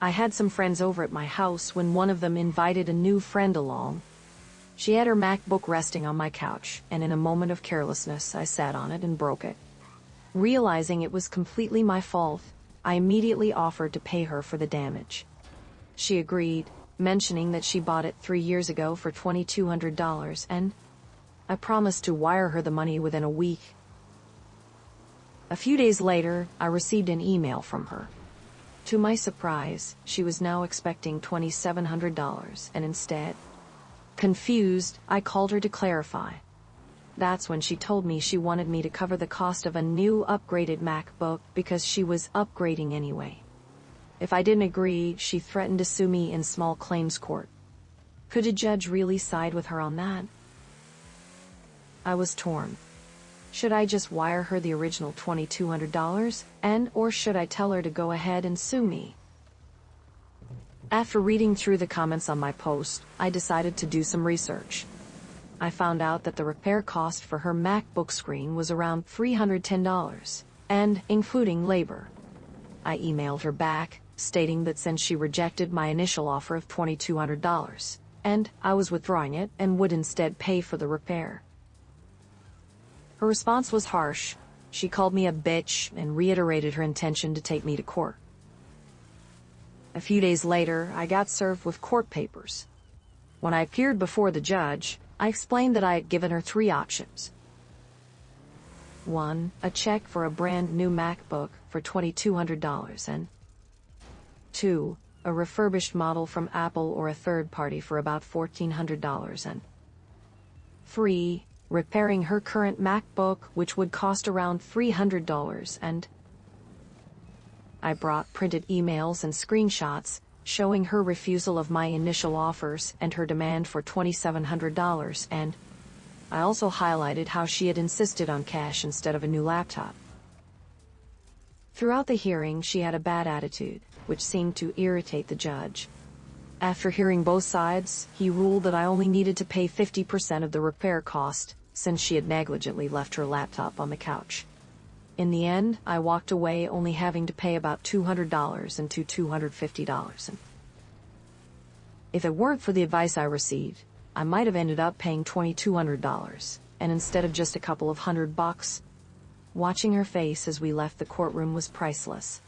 I had some friends over at my house when one of them invited a new friend along. She had her MacBook resting on my couch, and in a moment of carelessness, I sat on it and broke it. Realizing it was completely my fault, I immediately offered to pay her for the damage. She agreed, mentioning that she bought it 3 years ago for $2,200, and I promised to wire her the money within a week. A few days later, I received an email from her. To my surprise, she was now expecting $2,700, and instead, confused, I called her to clarify. That's when she told me she wanted me to cover the cost of a new upgraded MacBook because she was upgrading anyway. If I didn't agree, she threatened to sue me in small claims court. Could a judge really side with her on that? I was torn. Should I just wire her the original $2,200, or should I tell her to go ahead and sue me? After reading through the comments on my post, I decided to do some research. I found out that the repair cost for her MacBook screen was around $310, and including labor. I emailed her back, stating that since she rejected my initial offer of $2,200, and I was withdrawing it and would instead pay for the repair. Her response was harsh. She called me a bitch and reiterated her intention to take me to court. A few days later, I got served with court papers. When I appeared before the judge, I explained that I had given her 3 options. 1, a check for a brand new MacBook for $2,200, and 2, a refurbished model from Apple or a third party for about $1,400, and 3, repairing her current MacBook, which would cost around $300, and I brought printed emails and screenshots showing her refusal of my initial offers and her demand for $2,700, and I also highlighted how she had insisted on cash instead of a new laptop. Throughout the hearing, she had a bad attitude, which seemed to irritate the judge. After hearing both sides, he ruled that I only needed to pay 50% of the repair cost, since she had negligently left her laptop on the couch. In the end, I walked away only having to pay about $200 and $250. If it weren't for the advice I received, I might have ended up paying $2,200, and instead of just a couple of $100. Watching her face as we left the courtroom was priceless.